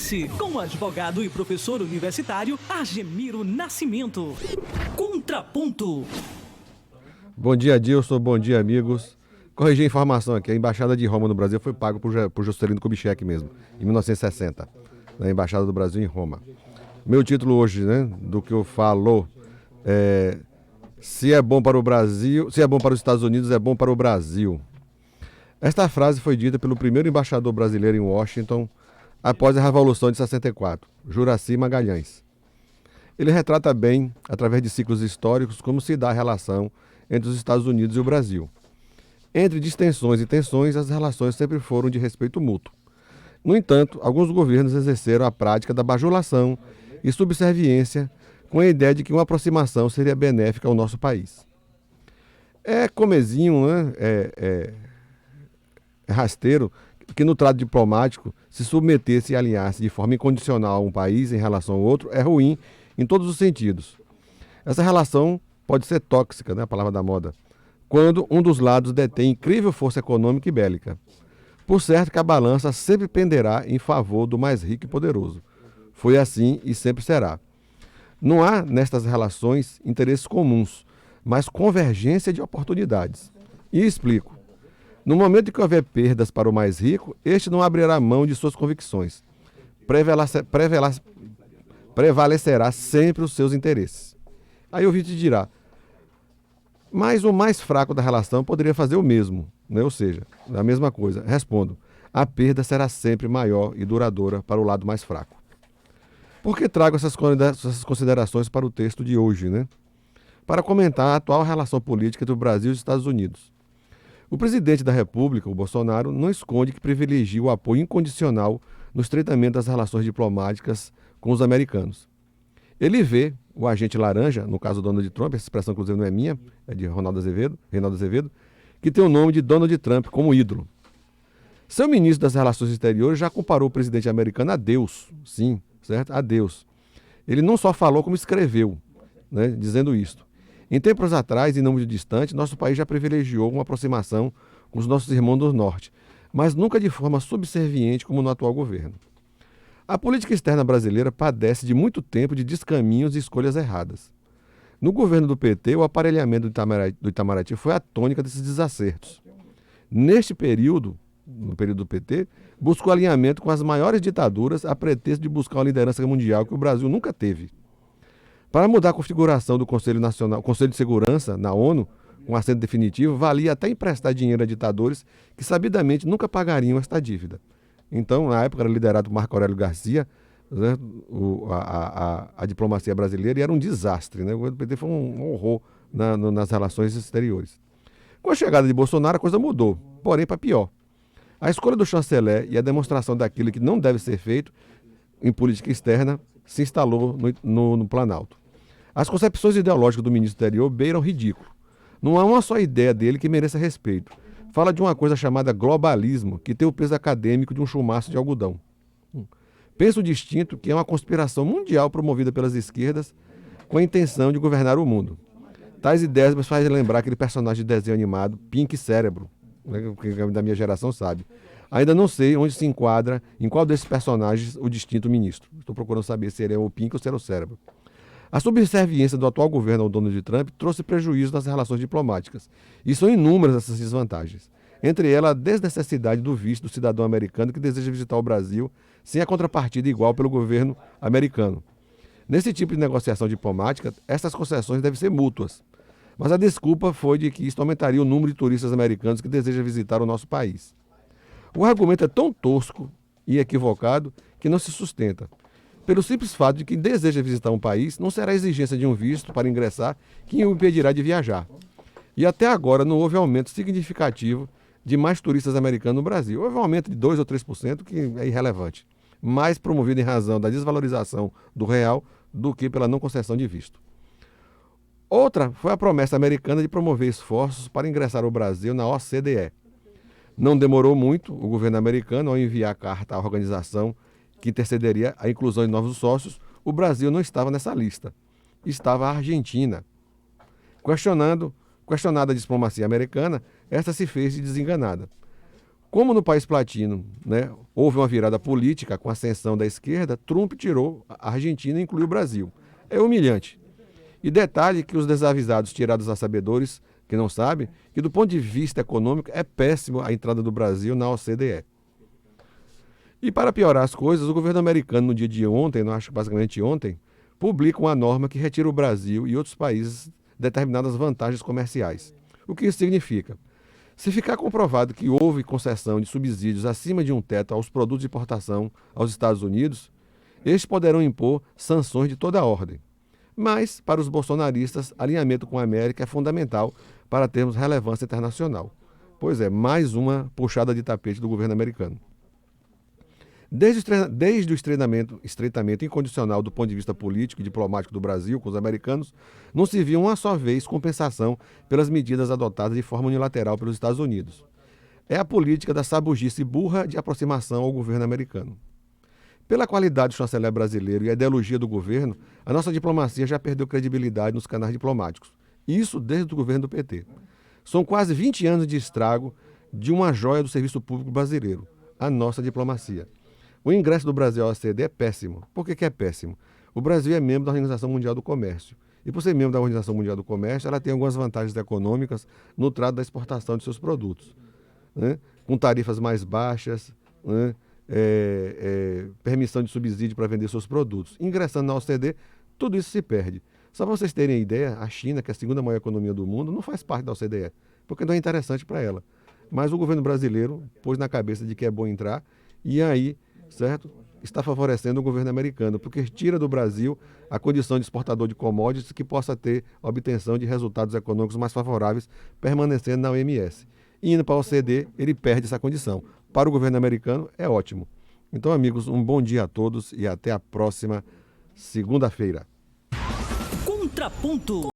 Justiça com o advogado e professor universitário Argemiro Nascimento. Contraponto. Bom dia, Adilson. Bom dia, amigos. Corrigir a informação aqui. A Embaixada de Roma no Brasil foi paga por Juscelino Kubitschek mesmo, em 1960, na Embaixada do Brasil em Roma. Meu título hoje, do que eu falo é: se é bom para o Brasil, se é bom para os Estados Unidos, é bom para o Brasil. Esta frase foi dita pelo primeiro embaixador brasileiro em Washington após a Revolução de 64, Juracy Magalhães. Ele retrata bem, através de ciclos históricos, como se dá a relação entre os Estados Unidos e o Brasil. Entre distensões e tensões, as relações sempre foram de respeito mútuo. No entanto, alguns governos exerceram a prática da bajulação e subserviência com a ideia de que uma aproximação seria benéfica ao nosso país. É comezinho, é rasteiro que no trato diplomático se submeter-se e alinhar-se de forma incondicional a um país em relação ao outro é ruim em todos os sentidos. Essa relação pode ser tóxica, a palavra da moda, quando um dos lados detém incrível força econômica e bélica. Por certo que a balança sempre penderá em favor do mais rico e poderoso. Foi assim e sempre será. Não há nestas relações interesses comuns, mas convergência de oportunidades. E explico. No momento em que houver perdas para o mais rico, este não abrirá mão de suas convicções. Prevalecerá sempre os seus interesses. Aí o ouvinte dirá, mas o mais fraco da relação poderia fazer o mesmo, ou seja, a mesma coisa. Respondo, a perda será sempre maior e duradoura para o lado mais fraco. Por que trago essas considerações para o texto de hoje, Para comentar a atual relação política entre o Brasil e os Estados Unidos. O presidente da República, o Bolsonaro, não esconde que privilegia o apoio incondicional no estreitamento das relações diplomáticas com os americanos. Ele vê o agente laranja, no caso Donald Trump, essa expressão inclusive não é minha, é de Reinaldo Azevedo, que tem o nome de Donald Trump como ídolo. Seu ministro das Relações Exteriores já comparou o presidente americano a Deus, sim, certo? A Deus. Ele não só falou como escreveu, dizendo isto. Em tempos atrás, e não muito distante, nosso país já privilegiou uma aproximação com os nossos irmãos do Norte, mas nunca de forma subserviente como no atual governo. A política externa brasileira padece de muito tempo de descaminhos e escolhas erradas. No governo do PT, o aparelhamento do Itamaraty foi a tônica desses desacertos. Neste período, no período do PT, buscou alinhamento com as maiores ditaduras a pretexto de buscar uma liderança mundial que o Brasil nunca teve. Para mudar a configuração do Conselho de Segurança na ONU, com assento definitivo, valia até emprestar dinheiro a ditadores que sabidamente nunca pagariam esta dívida. Então, na época, era liderado por Marco Aurélio Garcia, a diplomacia brasileira, e era um desastre. O governo do PT foi um horror nas relações exteriores. Com a chegada de Bolsonaro, a coisa mudou, porém para pior. A escolha do chanceler e a demonstração daquilo que não deve ser feito em política externa se instalou no Planalto. As concepções ideológicas do ministro do Exterior beiram ridículo. Não há uma só ideia dele que mereça respeito. Fala de uma coisa chamada globalismo, que tem o peso acadêmico de um chumaço de algodão. Pensa o distinto que é uma conspiração mundial promovida pelas esquerdas com a intenção de governar o mundo. Tais ideias me fazem lembrar aquele personagem de desenho animado, Pink Cérebro, que da minha geração sabe. Ainda não sei onde se enquadra, em qual desses personagens, o distinto ministro. Estou procurando saber se ele é o Pink ou se era o Cérebro. A subserviência do atual governo ao Donald Trump trouxe prejuízo nas relações diplomáticas. E são inúmeras essas desvantagens. Entre elas, a desnecessidade do visto do cidadão americano que deseja visitar o Brasil sem a contrapartida igual pelo governo americano. Nesse tipo de negociação diplomática, essas concessões devem ser mútuas. Mas a desculpa foi de que isto aumentaria o número de turistas americanos que desejam visitar o nosso país. O argumento é tão tosco e equivocado que não se sustenta. Pelo simples fato de que quem deseja visitar um país, não será a exigência de um visto para ingressar que o impedirá de viajar. E até agora não houve aumento significativo de mais turistas americanos no Brasil. Houve um aumento de 2 ou 3%, que é irrelevante, mais promovido em razão da desvalorização do real do que pela não concessão de visto. Outra foi a promessa americana de promover esforços para ingressar o Brasil na OCDE. Não demorou muito o governo americano ao enviar carta à organização que intercederia a inclusão de novos sócios. O Brasil não estava nessa lista. Estava a Argentina. Questionada a diplomacia americana, esta se fez de desenganada. Como no país platino, né, houve uma virada política com a ascensão da esquerda, Trump tirou a Argentina e incluiu o Brasil. É humilhante. E detalhe que os desavisados tirados a sabedores, que não sabem, que do ponto de vista econômico é péssimo a entrada do Brasil na OCDE. E para piorar as coisas, o governo americano, no dia de ontem, não acho que basicamente ontem, publica uma norma que retira o Brasil e outros países determinadas vantagens comerciais. O que isso significa? Se ficar comprovado que houve concessão de subsídios acima de um teto aos produtos de importação aos Estados Unidos, estes poderão impor sanções de toda a ordem. Mas, para os bolsonaristas, alinhamento com a América é fundamental para termos relevância internacional. Pois é, mais uma puxada de tapete do governo americano. Desde o estreitamento incondicional do ponto de vista político e diplomático do Brasil com os americanos, não se viu uma só vez compensação pelas medidas adotadas de forma unilateral pelos Estados Unidos. É a política da sabugice burra de aproximação ao governo americano. Pela qualidade do chanceler brasileiro e a ideologia do governo, a nossa diplomacia já perdeu credibilidade nos canais diplomáticos. Isso desde o governo do PT. São quase 20 anos de estrago de uma joia do serviço público brasileiro, a nossa diplomacia. O ingresso do Brasil à OCDE é péssimo. Por que é péssimo? O Brasil é membro da Organização Mundial do Comércio. E por ser membro da Organização Mundial do Comércio, ela tem algumas vantagens econômicas no trato da exportação de seus produtos, né? Com tarifas mais baixas, né? Permissão de subsídio para vender seus produtos. Ingressando na OCDE, tudo isso se perde. Só para vocês terem ideia, a China, que é a segunda maior economia do mundo, não faz parte da OCDE, porque não é interessante para ela. Mas o governo brasileiro pôs na cabeça de que é bom entrar e aí, certo, está favorecendo o governo americano, porque tira do Brasil a condição de exportador de commodities que possa ter a obtenção de resultados econômicos mais favoráveis, permanecendo na OMS. E indo para a OCDE, ele perde essa condição. Para o governo americano, é ótimo. Então, amigos, um bom dia a todos e até a próxima segunda-feira. Contraponto.